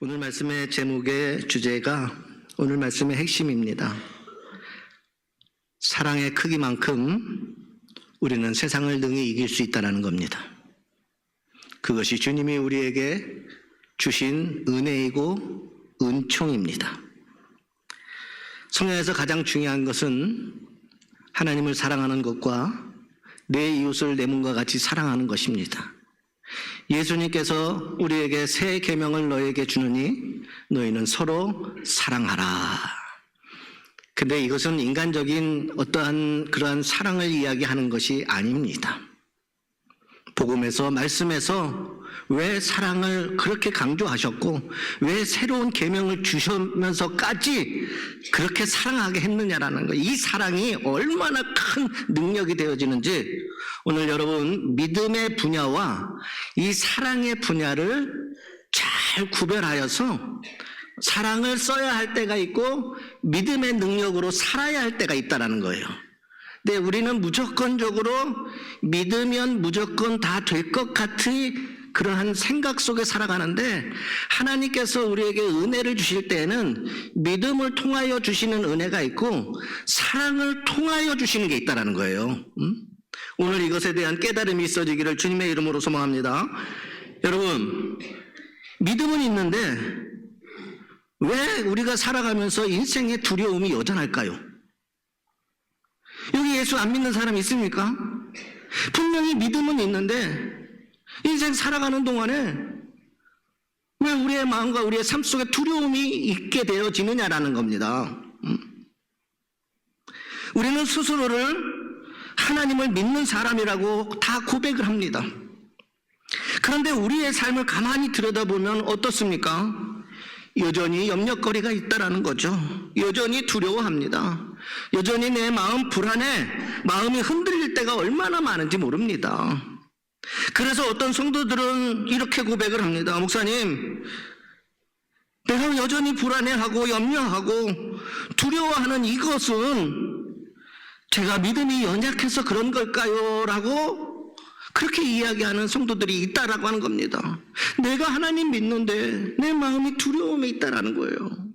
오늘 말씀의 제목의 주제가 오늘 말씀의 핵심입니다. 사랑의 크기만큼 우리는 세상을 능히 이길 수 있다는 겁니다. 그것이 주님이 우리에게 주신 은혜이고 은총입니다. 성경에서 가장 중요한 것은 하나님을 사랑하는 것과 내 이웃을 내 몸과 같이 사랑하는 것입니다. 예수님께서 우리에게 새 계명을 너에게 주느니 너희는 서로 사랑하라. 근데 이것은 인간적인 어떠한 그러한 사랑을 이야기하는 것이 아닙니다. 복음에서 말씀에서 왜 사랑을 그렇게 강조하셨고 왜 새로운 계명을 주시면서까지 그렇게 사랑하게 했느냐라는 거, 이 사랑이 얼마나 큰 능력이 되어지는지 오늘 여러분 믿음의 분야와 이 사랑의 분야를 잘 구별하여서 사랑을 써야 할 때가 있고 믿음의 능력으로 살아야 할 때가 있다는 거예요. 근데 우리는 무조건적으로 믿으면 무조건 다 될 것 같은 그러한 생각 속에 살아가는데, 하나님께서 우리에게 은혜를 주실 때에는 믿음을 통하여 주시는 은혜가 있고 사랑을 통하여 주시는 게 있다는 거예요. 오늘 이것에 대한 깨달음이 있어지기를 주님의 이름으로 소망합니다. 여러분, 믿음은 있는데 왜 우리가 살아가면서 인생의 두려움이 여전할까요? 여기 예수 안 믿는 사람 있습니까? 분명히 믿음은 있는데 인생 살아가는 동안에 왜 우리의 마음과 우리의 삶 속에 두려움이 있게 되어지느냐라는 겁니다. 우리는 스스로를 하나님을 믿는 사람이라고 다 고백을 합니다. 그런데 우리의 삶을 가만히 들여다보면 어떻습니까? 여전히 염려거리가 있다라는 거죠. 여전히 두려워합니다. 여전히 내 마음 불안해, 마음이 흔들릴 때가 얼마나 많은지 모릅니다. 그래서 어떤 성도들은 이렇게 고백을 합니다. 목사님, 내가 여전히 불안해하고 염려하고 두려워하는 이것은 제가 믿음이 연약해서 그런 걸까요? 라고 그렇게 이야기하는 성도들이 있다라고 하는 겁니다. 내가 하나님 믿는데 내 마음이 두려움에 있다라는 거예요.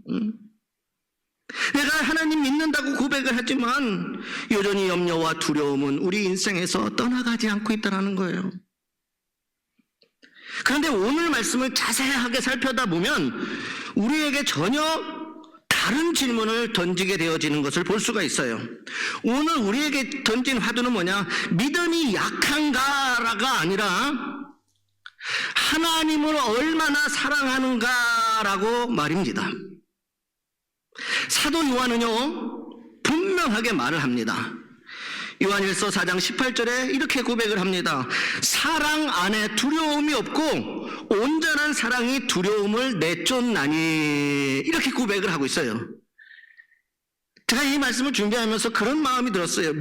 내가 하나님 믿는다고 고백을 하지만 여전히 염려와 두려움은 우리 인생에서 떠나가지 않고 있다는 거예요. 그런데 오늘 말씀을 자세하게 살펴다 보면 우리에게 전혀 다른 질문을 던지게 되어지는 것을 볼 수가 있어요. 오늘 우리에게 던진 화두는 뭐냐? 믿음이 약한가가 아니라 하나님을 얼마나 사랑하는가라고 말입니다. 사도 요한은요 분명하게 말을 합니다. 요한일서 4장 18절에 이렇게 고백을 합니다. 사랑 안에 두려움이 없고 온전한 사랑이 두려움을 내쫓나니, 이렇게 고백을 하고 있어요. 제가 이 말씀을 준비하면서 그런 마음이 들었어요.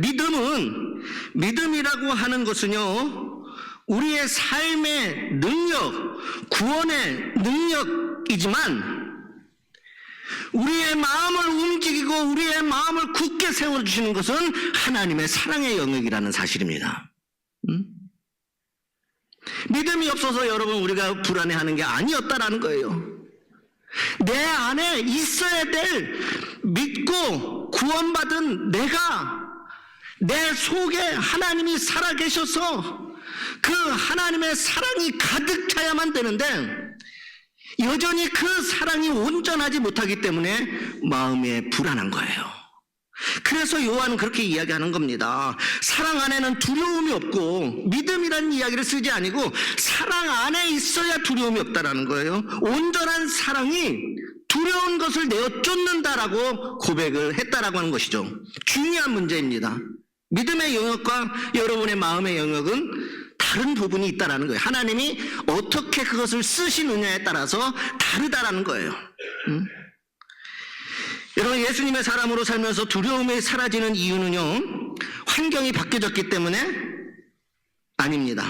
믿음이라고 하는 것은요 우리의 삶의 능력, 구원의 능력이지만 우리의 마음을 움직이고 우리의 마음을 굳게 세워주시는 것은 하나님의 사랑의 영역이라는 사실입니다. 믿음이 없어서 여러분 우리가 불안해하는 게 아니었다라는 거예요. 내 안에 있어야 될 믿고 구원받은 내 속에 하나님이 살아계셔서 그 하나님의 사랑이 가득 차야만 되는데 여전히 그 사랑이 온전하지 못하기 때문에 마음에 불안한 거예요. 그래서 요한은 그렇게 이야기하는 겁니다. 사랑 안에는 두려움이 없고, 믿음이라는 이야기를 쓰지 아니고 사랑 안에 있어야 두려움이 없다라는 거예요. 온전한 사랑이 두려운 것을 내어쫓는다라고 고백을 했다라고 하는 것이죠. 중요한 문제입니다. 믿음의 영역과 여러분의 마음의 영역은 다른 부분이 있다라는 거예요. 하나님이 어떻게 그것을 쓰시느냐에 따라서 다르다라는 거예요. 여러분, 예수님의 사람으로 살면서 두려움이 사라지는 이유는요 환경이 바뀌어졌기 때문에 아닙니다.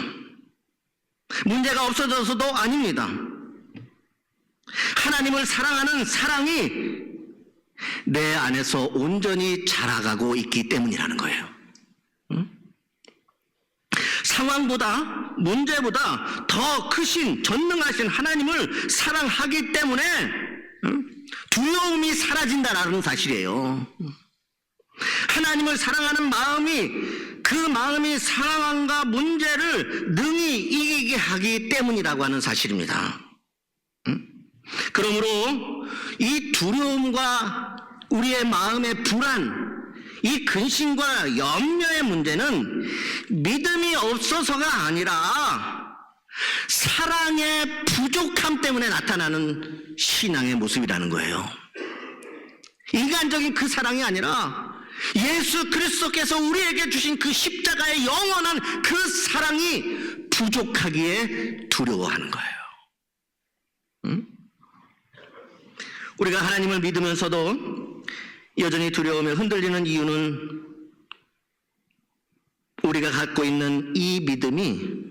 문제가 없어져서도 아닙니다. 하나님을 사랑하는 사랑이 내 안에서 온전히 자라가고 있기 때문이라는 거예요. 상황보다 문제보다 더 크신 전능하신 하나님을 사랑하기 때문에 두려움이 사라진다라는 사실이에요. 하나님을 사랑하는 마음이, 그 마음이 상황과 문제를 능히 이기게 하기 때문이라고 하는 사실입니다. 그러므로 이 두려움과 우리의 마음의 불안, 이 근심과 염려의 문제는 믿음이 없어서가 아니라 사랑의 부족함 때문에 나타나는 신앙의 모습이라는 거예요. 인간적인 그 사랑이 아니라 예수 그리스도께서 우리에게 주신 그 십자가의 영원한 그 사랑이 부족하기에 두려워하는 거예요. 우리가 하나님을 믿으면서도 여전히 두려움에 흔들리는 이유는 우리가 갖고 있는 이 믿음이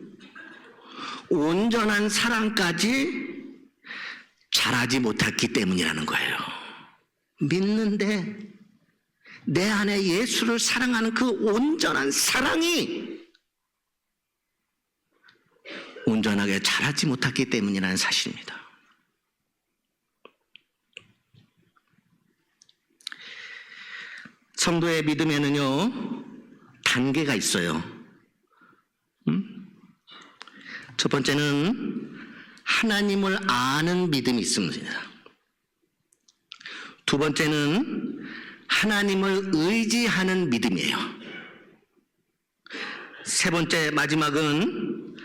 온전한 사랑까지 자라지 못했기 때문이라는 거예요. 믿는데 내 안에 예수를 사랑하는 그 온전한 사랑이 온전하게 자라지 못했기 때문이라는 사실입니다. 성도의 믿음에는요, 단계가 있어요. 첫 번째는 하나님을 아는 믿음이 있습니다. 두 번째는 하나님을 의지하는 믿음이에요. 세 번째, 마지막은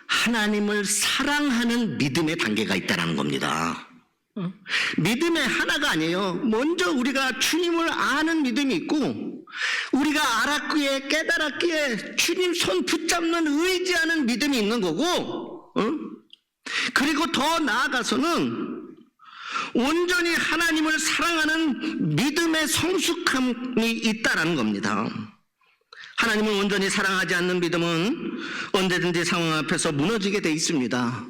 하나님을 사랑하는 믿음의 단계가 있다는 겁니다. 믿음의 하나가 아니에요. 먼저 우리가 주님을 아는 믿음이 있고, 우리가 알았기에 깨달았기에 주님 손 붙잡는 의지하는 믿음이 있는 거고, 그리고 더 나아가서는 온전히 하나님을 사랑하는 믿음의 성숙함이 있다라는 겁니다. 하나님을 온전히 사랑하지 않는 믿음은 언제든지 상황 앞에서 무너지게 돼 있습니다.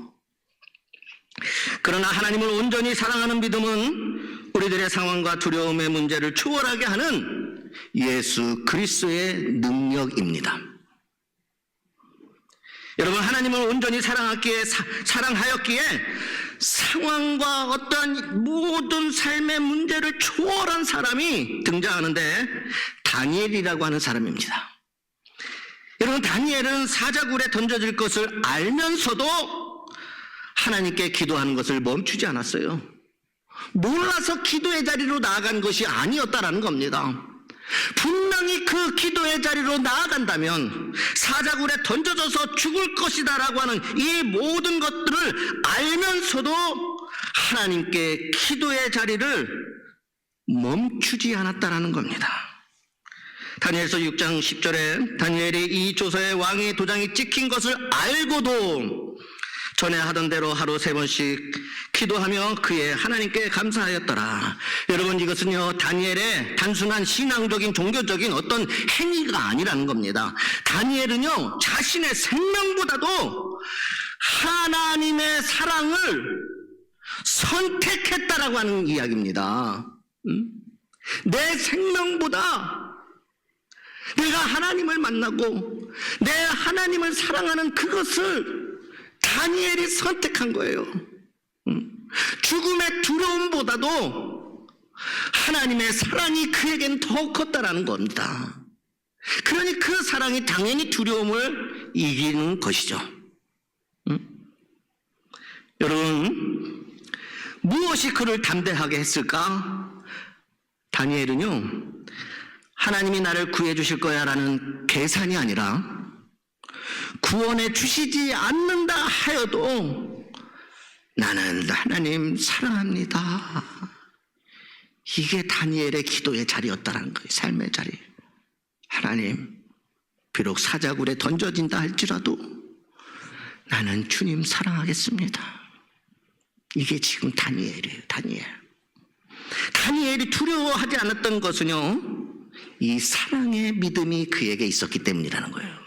그러나 하나님을 온전히 사랑하는 믿음은 우리들의 상황과 두려움의 문제를 초월하게 하는 예수 그리스도의 능력입니다. 여러분, 하나님을 온전히 사랑하였기에 상황과 어떤 모든 삶의 문제를 초월한 사람이 등장하는데 다니엘이라고 하는 사람입니다. 여러분, 다니엘은 사자굴에 던져질 것을 알면서도 하나님께 기도하는 것을 멈추지 않았어요. 몰라서 기도의 자리로 나아간 것이 아니었다라는 겁니다. 분명히 그 기도의 자리로 나아간다면 사자굴에 던져져서 죽을 것이다라고 하는 이 모든 것들을 알면서도 하나님께 기도의 자리를 멈추지 않았다라는 겁니다. 다니엘서 6장 10절에 다니엘이 이 조서에 왕의 도장이 찍힌 것을 알고도 전에 하던 대로 하루 3번씩 기도하며 그의 하나님께 감사하였더라. 여러분, 이것은요, 다니엘의 단순한 신앙적인 종교적인 어떤 행위가 아니라는 겁니다. 다니엘은요, 자신의 생명보다도 하나님의 사랑을 선택했다라고 하는 이야기입니다. 내 생명보다 내가 하나님을 만나고 내 하나님을 사랑하는 그것을 다니엘이 선택한 거예요. 죽음의 두려움보다도 하나님의 사랑이 그에겐 더 컸다라는 겁니다. 그러니 그 사랑이 당연히 두려움을 이기는 것이죠. 여러분, 무엇이 그를 담대하게 했을까? 다니엘은요, 하나님이 나를 구해 주실 거야 라는 계산이 아니라 구원해 주시지 않는다 하여도 나는 하나님 사랑합니다. 이게 다니엘의 기도의 자리였다는 거예요. 삶의 자리. 하나님, 비록 사자굴에 던져진다 할지라도 나는 주님 사랑하겠습니다. 이게 지금 다니엘이에요. 다니엘이 두려워하지 않았던 것은요, 이 사랑의 믿음이 그에게 있었기 때문이라는 거예요.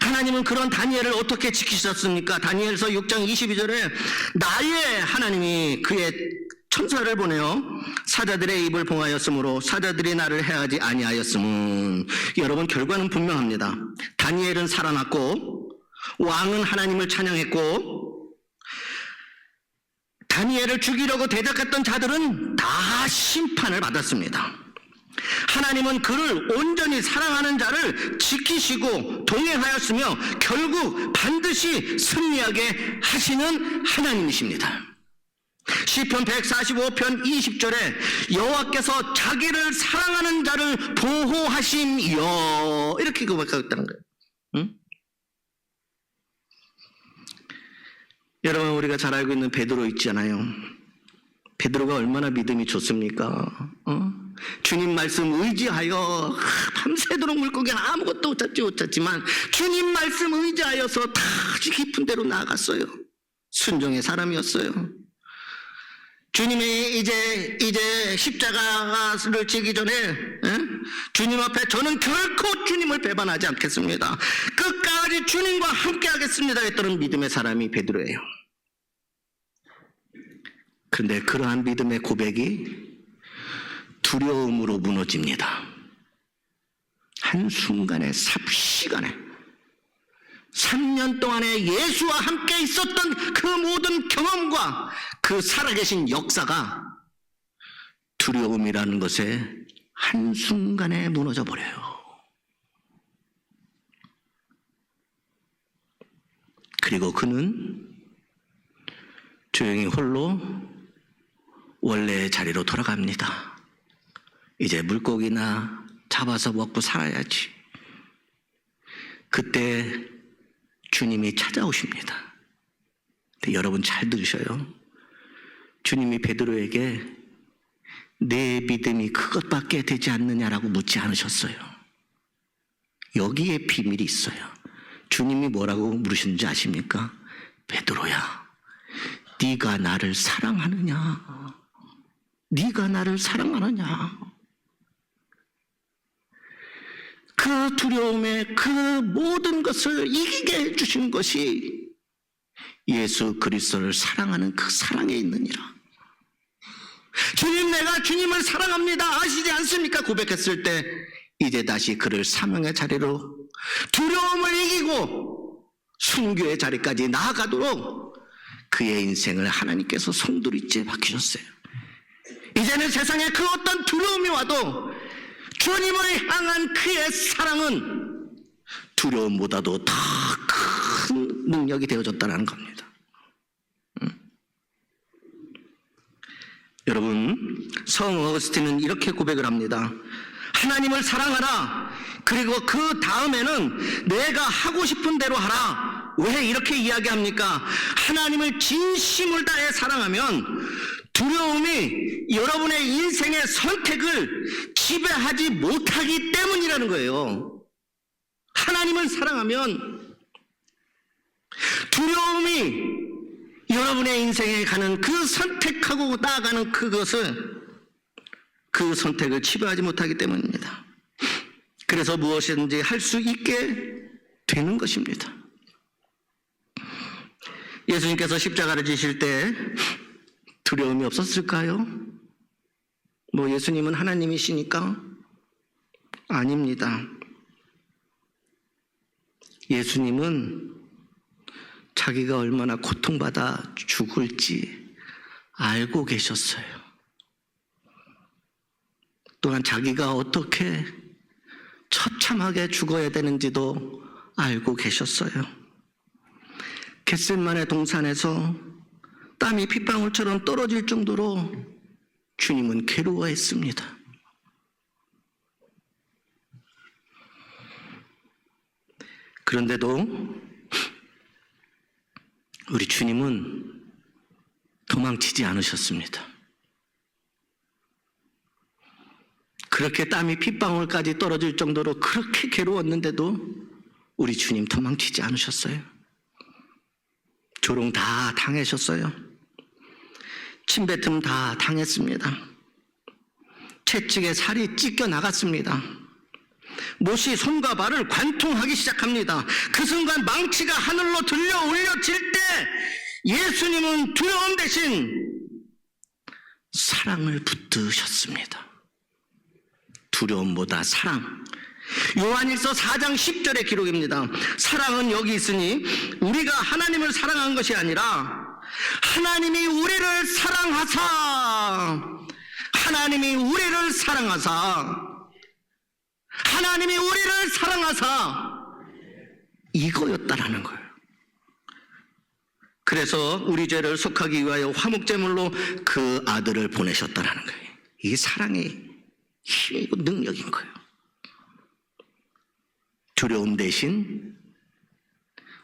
하나님은 그런 다니엘을 어떻게 지키셨습니까? 다니엘서 6장 22절에 나의 하나님이 그의 천사를 보내어 사자들의 입을 봉하였으므로 사자들이 나를 해하지 아니하였음은, 여러분 결과는 분명합니다. 다니엘은 살아났고 왕은 하나님을 찬양했고, 다니엘을 죽이려고 대적했던 자들은 다 심판을 받았습니다. 하나님은 그를 온전히 사랑하는 자를 지키시고 동행하였으며 결국 반드시 승리하게 하시는 하나님이십니다. 시편 145편 20절에 여호와께서 자기를 사랑하는 자를 보호하심이여, 이렇게 고백하고 있다는 거예요. 응? 여러분, 우리가 잘 알고 있는 베드로 있잖아요. 베드로가 얼마나 믿음이 좋습니까? 주님 말씀 의지하여 밤새도록 물고기 아무것도 못했지만 주님 말씀 의지하여서 다 깊은 데로 나아갔어요. 순종의 사람이었어요. 주님이 이제 십자가를 지기 전에 주님 앞에 저는 결코 주님을 배반하지 않겠습니다, 끝까지 주님과 함께 하겠습니다 했던 믿음의 사람이 베드로예요. 그런데 그러한 믿음의 고백이 두려움으로 무너집니다. 한순간에, 삽시간에 3년 동안에 예수와 함께 있었던 그 모든 경험과 그 살아계신 역사가 두려움이라는 것에 한순간에 무너져 버려요. 그리고 그는 조용히 홀로 원래의 자리로 돌아갑니다. 이제 물고기나 잡아서 먹고 살아야지. 그때 주님이 찾아오십니다. 근데 여러분 잘 들으셔요. 주님이 베드로에게 내 믿음이 그것밖에 되지 않느냐라고 묻지 않으셨어요. 여기에 비밀이 있어요. 주님이 뭐라고 물으시는지 아십니까? 베드로야, 네가 나를 사랑하느냐? 네가 나를 사랑하느냐? 그 두려움에 그 모든 것을 이기게 해주신 것이 예수 그리스도를 사랑하는 그 사랑에 있느니라. 주님, 내가 주님을 사랑합니다 아시지 않습니까? 고백했을 때 이제 다시 그를 사명의 자리로, 두려움을 이기고 순교의 자리까지 나아가도록 그의 인생을 하나님께서 송두리째 바뀌셨어요. 이제는 세상에 그 어떤 두려움이 와도 주님을 향한 그의 사랑은 두려움보다도 더 큰 능력이 되어졌다는 겁니다. 여러분, 성 어거스틴은 이렇게 고백을 합니다. 하나님을 사랑하라. 그리고 그 다음에는 내가 하고 싶은 대로 하라. 왜 이렇게 이야기합니까? 하나님을 진심을 다해 사랑하면 두려움이 여러분의 인생의 선택을 지배하지 못하기 때문이라는 거예요. 하나님을 사랑하면 두려움이 여러분의 인생에 가는 그 선택하고 나아가는 그것을, 그 선택을 지배하지 못하기 때문입니다. 그래서 무엇이든지 할 수 있게 되는 것입니다. 예수님께서 십자가를 지실 때 두려움이 없었을까요? 뭐 예수님은 하나님이시니까? 아닙니다. 예수님은 자기가 얼마나 고통받아 죽을지 알고 계셨어요. 또한 자기가 어떻게 처참하게 죽어야 되는지도 알고 계셨어요. 겟세마네 동산에서 땀이 핏방울처럼 떨어질 정도로 주님은 괴로워했습니다. 그런데도 우리 주님은 도망치지 않으셨습니다. 그렇게 땀이 핏방울까지 떨어질 정도로 그렇게 괴로웠는데도 우리 주님 도망치지 않으셨어요. 조롱 다 당하셨어요. 침뱉음 다 당했습니다. 채찍에 살이 찢겨 나갔습니다. 못이 손과 발을 관통하기 시작합니다. 그 순간 망치가 하늘로 들려 올려질 때 예수님은 두려움 대신 사랑을 붙드셨습니다. 두려움보다 사랑. 요한일서 4장 10절의 기록입니다. 사랑은 여기 있으니 우리가 하나님을 사랑한 것이 아니라 하나님이 우리를 사랑하사 이거였다라는 거예요. 그래서 우리 죄를 속하기 위하여 화목제물로 그 아들을 보내셨다라는 거예요. 이게 사랑의 힘이고 능력인 거예요. 두려움 대신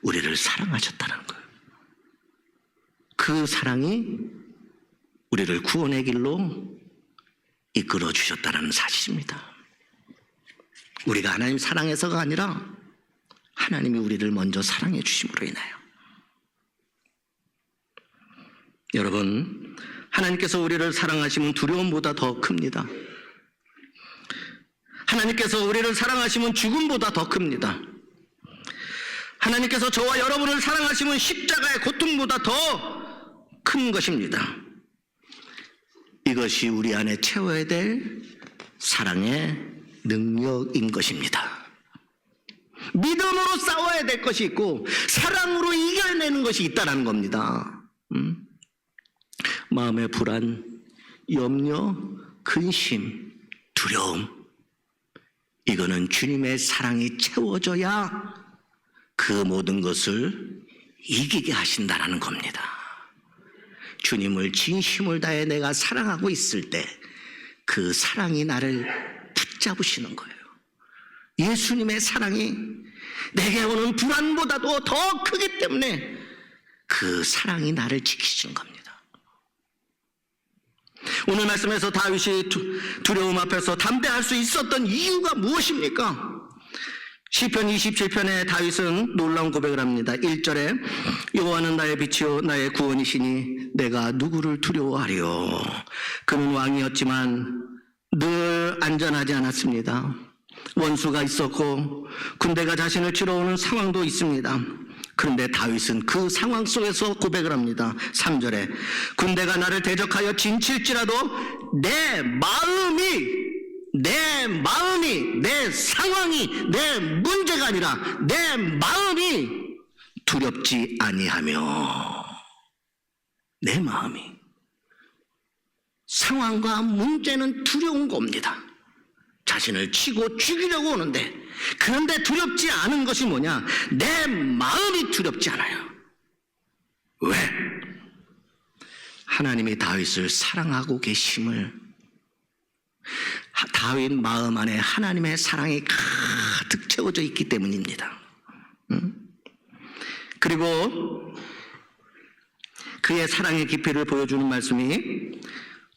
우리를 사랑하셨다는 거예요. 그 사랑이 우리를 구원의 길로 이끌어 주셨다는 사실입니다. 우리가 하나님 사랑해서가 아니라 하나님이 우리를 먼저 사랑해 주심으로 인하여. 여러분, 하나님께서 우리를 사랑하시면 두려움보다 더 큽니다. 하나님께서 우리를 사랑하시면 죽음보다 더 큽니다. 하나님께서 저와 여러분을 사랑하시면 십자가의 고통보다 더 큰 것입니다. 이것이 우리 안에 채워야 될 사랑의 능력인 것입니다. 믿음으로 싸워야 될 것이 있고 사랑으로 이겨내는 것이 있다는 겁니다. 마음의 불안, 염려, 근심, 두려움, 이거는 주님의 사랑이 채워져야 그 모든 것을 이기게 하신다는 겁니다. 주님을 진심을 다해 내가 사랑하고 있을 때 그 사랑이 나를 붙잡으시는 거예요. 예수님의 사랑이 내게 오는 불안보다도 더 크기 때문에 그 사랑이 나를 지키시는 겁니다. 오늘 말씀에서 다윗이 두려움 앞에서 담대할 수 있었던 이유가 무엇입니까? 시편 27편에 다윗은 놀라운 고백을 합니다. 1절에 여호와는 나의 빛이요 나의 구원이시니 내가 누구를 두려워하리요. 그는 왕이었지만 늘 안전하지 않았습니다. 원수가 있었고 군대가 자신을 치러 오는 상황도 있습니다. 그런데 다윗은 그 상황 속에서 고백을 합니다. 3절에 군대가 나를 대적하여 진칠지라도 내 마음이 내 상황이 내 문제가 아니라 내 마음이 두렵지 아니하며, 내 마음이, 상황과 문제는 두려운 겁니다. 자신을 치고 죽이려고 오는데, 그런데 두렵지 않은 것이 뭐냐? 내 마음이 두렵지 않아요. 왜? 하나님이 다윗을 사랑하고 계심을, 다윗 마음 안에 하나님의 사랑이 가득 채워져 있기 때문입니다. 그리고 그의 사랑의 깊이를 보여주는 말씀이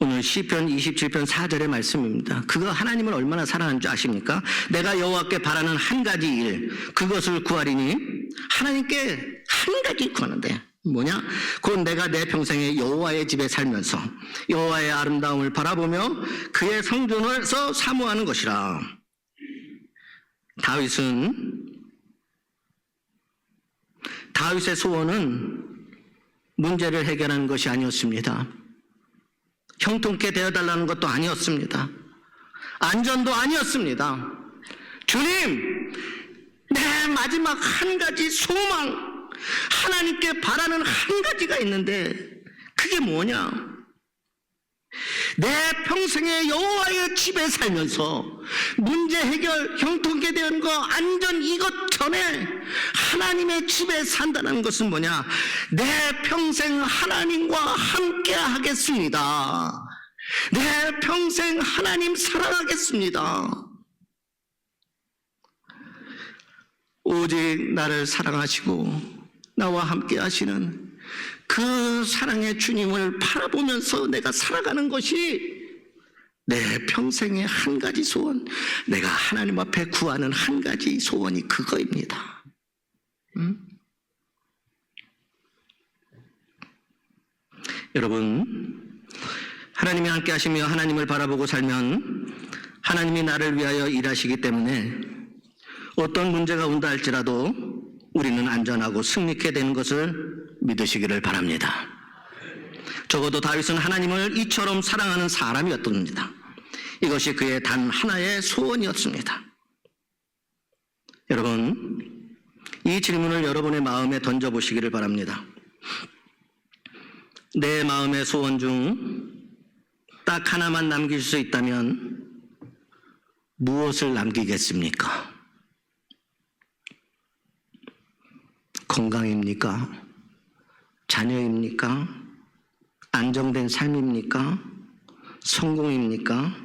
오늘 시편 27편 4절의 말씀입니다. 그가 하나님을 얼마나 사랑하는 줄 아십니까? 내가 여호와께 바라는 한 가지 일, 그것을 구하리니, 하나님께 한 가지 구하는데 뭐냐? 곧 내가 내 평생에 여호와의 집에 살면서 여호와의 아름다움을 바라보며 그의 성전에서 사모하는 것이라. 다윗의 소원은 문제를 해결하는 것이 아니었습니다. 형통케 되어달라는 것도 아니었습니다. 안전도 아니었습니다. 주님, 내 마지막 한 가지 소망, 하나님께 바라는 한 가지가 있는데 그게 뭐냐? 내 평생에 여호와의 집에 살면서 문제 해결, 형통케 되는 거, 안전, 이것 전에 하나님의 집에 산다는 것은 뭐냐? 내 평생 하나님과 함께 하겠습니다. 내 평생 하나님 사랑하겠습니다. 오직 나를 사랑하시고 나와 함께 하시는 그 사랑의 주님을 바라보면서 내가 살아가는 것이 내 평생의 한 가지 소원, 내가 하나님 앞에 구하는 한 가지 소원이 그거입니다. 여러분, 하나님이 함께 하시며 하나님을 바라보고 살면 하나님이 나를 위하여 일하시기 때문에 어떤 문제가 온다 할지라도 우리는 안전하고 승리케 되는 것을 믿으시기를 바랍니다. 적어도 다윗은 하나님을 이처럼 사랑하는 사람이었던 겁니다. 이것이 그의 단 하나의 소원이었습니다. 여러분, 이 질문을 여러분의 마음에 던져보시기를 바랍니다. 내 마음의 소원 중 딱 하나만 남길 수 있다면 무엇을 남기겠습니까? 건강입니까? 자녀입니까? 안정된 삶입니까? 성공입니까?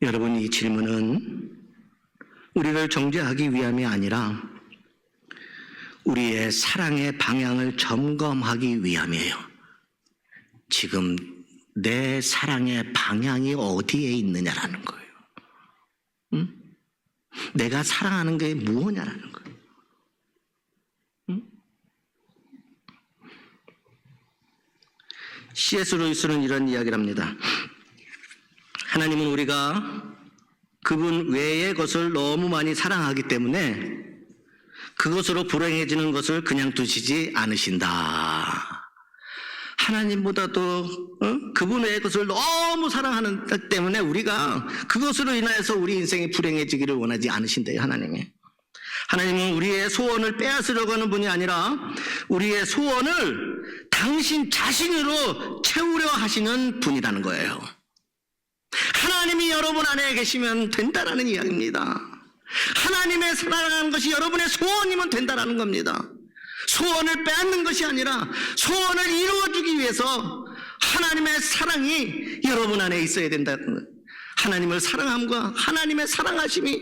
여러분, 이 질문은 우리를 정죄하기 위함이 아니라 우리의 사랑의 방향을 점검하기 위함이에요. 지금 내 사랑의 방향이 어디에 있느냐라는 거예요. 응? 내가 사랑하는 게 무엇냐라는 거예요. 응? C.S. 루이스는 이런 이야기를 합니다. 하나님은 우리가 그분 외의 것을 너무 많이 사랑하기 때문에 그것으로 불행해지는 것을 그냥 두시지 않으신다. 하나님보다도 그분 외의 것을 너무 사랑하는 때문에 우리가 그것으로 인하여서 우리 인생이 불행해지기를 원하지 않으신대요. 하나님은 우리의 소원을 빼앗으려고 하는 분이 아니라 우리의 소원을 당신 자신으로 채우려 하시는 분이라는 거예요. 하나님이 여러분 안에 계시면 된다라는 이야기입니다. 하나님의 사랑하는 것이 여러분의 소원이면 된다라는 겁니다. 소원을 빼앗는 것이 아니라 소원을 이루어주기 위해서 하나님의 사랑이 여러분 안에 있어야 된다는 거예요. 하나님을 사랑함과 하나님의 사랑하심이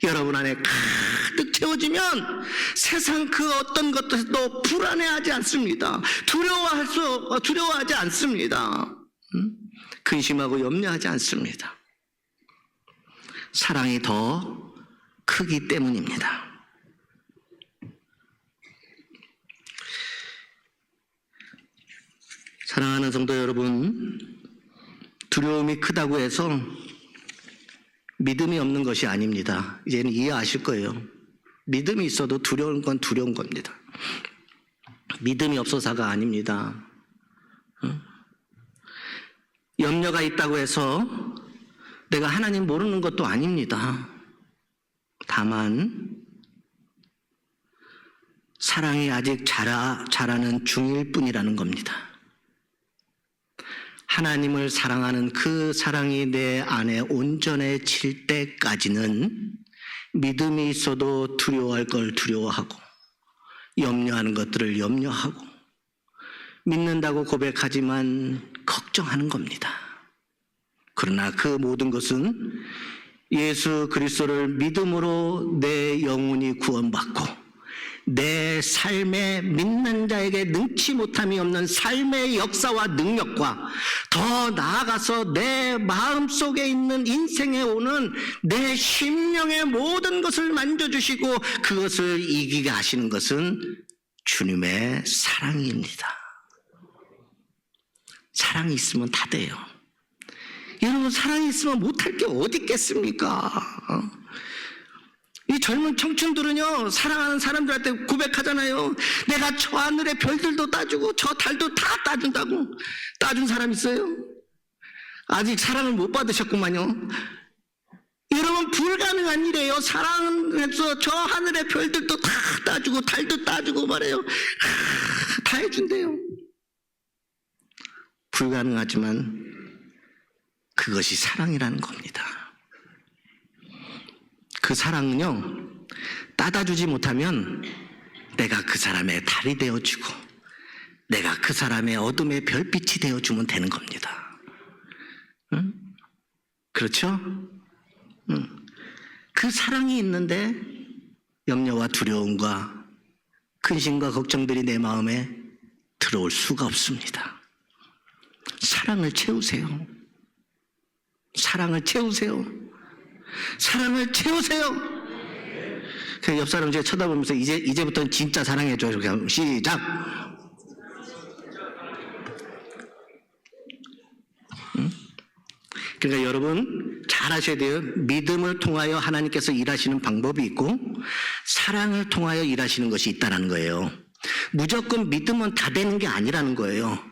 여러분 안에 가득 채워지면 세상 그 어떤 것도 불안해하지 않습니다. 두려워하지 않습니다. 근심하고 염려하지 않습니다. 사랑이 더 크기 때문입니다. 사랑하는 성도 여러분, 두려움이 크다고 해서 믿음이 없는 것이 아닙니다. 이제는 이해하실 거예요. 믿음이 있어도 두려운 건 두려운 겁니다. 믿음이 없어서가 아닙니다. 염려가 있다고 해서 내가 하나님 모르는 것도 아닙니다. 다만 사랑이 아직 자라는 중일 뿐이라는 겁니다. 하나님을 사랑하는 그 사랑이 내 안에 온전해질 때까지는 믿음이 있어도 두려워할 걸 두려워하고 염려하는 것들을 염려하고 믿는다고 고백하지만 걱정하는 겁니다. 그러나 그 모든 것은 예수 그리스도를 믿음으로 내 영혼이 구원받고 내 삶에 믿는 자에게 능치 못함이 없는 삶의 역사와 능력과 더 나아가서 내 마음속에 있는 인생에 오는 내 심령의 모든 것을 만져주시고 그것을 이기게 하시는 것은 주님의 사랑입니다. 사랑이 있으면 다 돼요. 여러분, 사랑이 있으면 못할 게 어디 있겠습니까? 이 젊은 청춘들은요, 사랑하는 사람들한테 고백하잖아요. 내가 저 하늘의 별들도 따주고 저 달도 다 따준다고. 따준 사람 있어요? 아직 사랑을 못 받으셨구만요. 여러분, 불가능한 일이에요. 사랑해서 저 하늘의 별들도 다 따주고 달도 따주고 말해요. 다 해준대요. 불가능하지만 그것이 사랑이라는 겁니다. 그 사랑은요, 따다주지 못하면 내가 그 사람의 달이 되어주고 내가 그 사람의 어둠의 별빛이 되어주면 되는 겁니다. 응? 그렇죠? 응. 그 사랑이 있는데 염려와 두려움과 근심과 걱정들이 내 마음에 들어올 수가 없습니다. 사랑을 채우세요. 사랑을 채우세요. 사랑을 채우세요. 그 옆 사람 제가 쳐다보면서 이제부터는 진짜 사랑해줘. 이렇게 하면 시작. 그러니까 여러분 잘 아셔야 돼요. 믿음을 통하여 하나님께서 일하시는 방법이 있고 사랑을 통하여 일하시는 것이 있다는 거예요. 무조건 믿으면 다 되는 게 아니라는 거예요.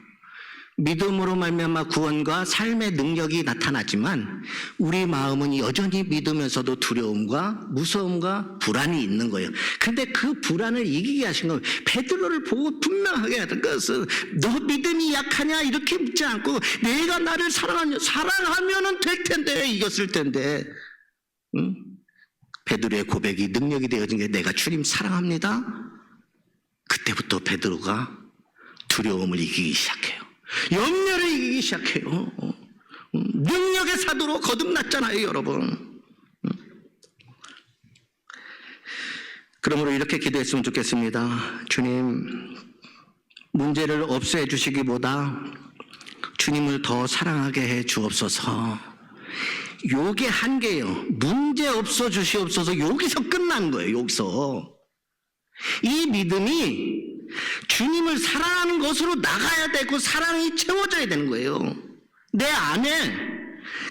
믿음으로 말미암아 구원과 삶의 능력이 나타나지만 우리 마음은 여전히 믿으면서도 두려움과 무서움과 불안이 있는 거예요. 근데 그 불안을 이기게 하신 거예요. 베드로를 보고 분명하게 하던 것은 너 믿음이 약하냐 이렇게 묻지 않고 내가 나를 사랑하면은 될 텐데 이겼을 텐데. 응? 베드로의 고백이 능력이 되어진 게 내가 주님 사랑합니다. 그때부터 베드로가 두려움을 이기기 시작해요. 염려를 이기기 시작해요. 능력의 사도로 거듭났잖아요, 여러분. 그러므로 이렇게 기도했으면 좋겠습니다. 주님, 문제를 없애 주시기보다 주님을 더 사랑하게 해 주옵소서. 요게 한계예요. 문제 없어 주시옵소서. 여기서 끝난 거예요, 여기서. 이 믿음이 주님을 사랑하는 것으로 나가야 되고 사랑이 채워져야 되는 거예요. 내 안에.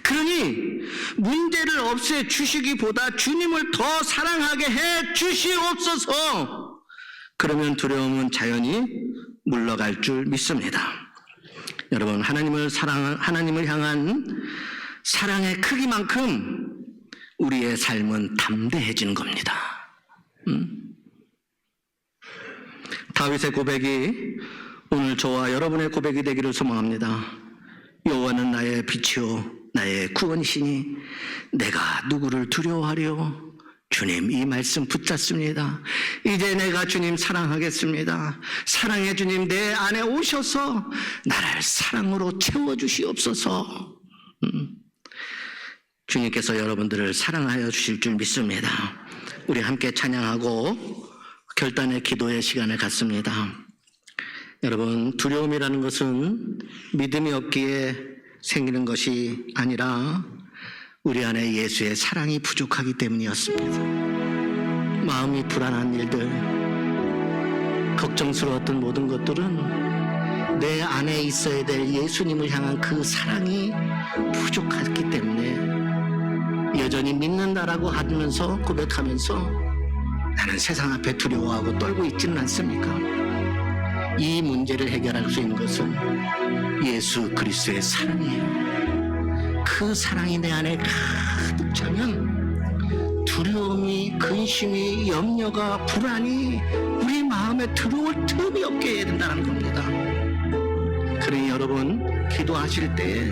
그러니 문제를 없애 주시기보다 주님을 더 사랑하게 해 주시옵소서. 그러면 두려움은 자연히 물러갈 줄 믿습니다. 여러분, 하나님을 향한 사랑의 크기만큼 우리의 삶은 담대해지는 겁니다. 다윗의 고백이 오늘 저와 여러분의 고백이 되기를 소망합니다. 여호와는 나의 빛이요 나의 구원이시니 내가 누구를 두려워하리요. 주님, 이 말씀 붙잡습니다. 이제 내가 주님 사랑하겠습니다. 사랑의 주님 내 안에 오셔서 나를 사랑으로 채워주시옵소서. 주님께서 여러분들을 사랑하여 주실 줄 믿습니다. 우리 함께 찬양하고 결단의 기도의 시간을 갖습니다. 여러분, 두려움이라는 것은 믿음이 없기에 생기는 것이 아니라 우리 안에 예수의 사랑이 부족하기 때문이었습니다. 마음이 불안한 일들, 걱정스러웠던 모든 것들은 내 안에 있어야 될 예수님을 향한 그 사랑이 부족했기 때문에 여전히 믿는다라고 하면서 고백하면서 나는 세상 앞에 두려워하고 떨고 있지는 않습니까? 이 문제를 해결할 수 있는 것은 예수 그리스도의 사랑이에요. 그 사랑이 내 안에 가득 차면 두려움이, 근심이, 염려가, 불안이 우리 마음에 들어올 틈이 없게 해야 된다는 겁니다. 그러니 여러분, 기도하실 때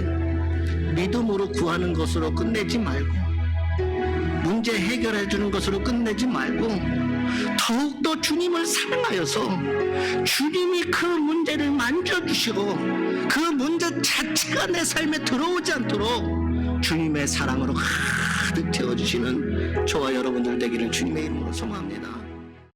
믿음으로 구하는 것으로 끝내지 말고 문제 해결해 주는 것으로 끝내지 말고 더욱더 주님을 사랑하여서 주님이 그 문제를 만져주시고 그 문제 자체가 내 삶에 들어오지 않도록 주님의 사랑으로 가득 채워주시는 저와 여러분들 되기를 주님의 이름으로 소망합니다.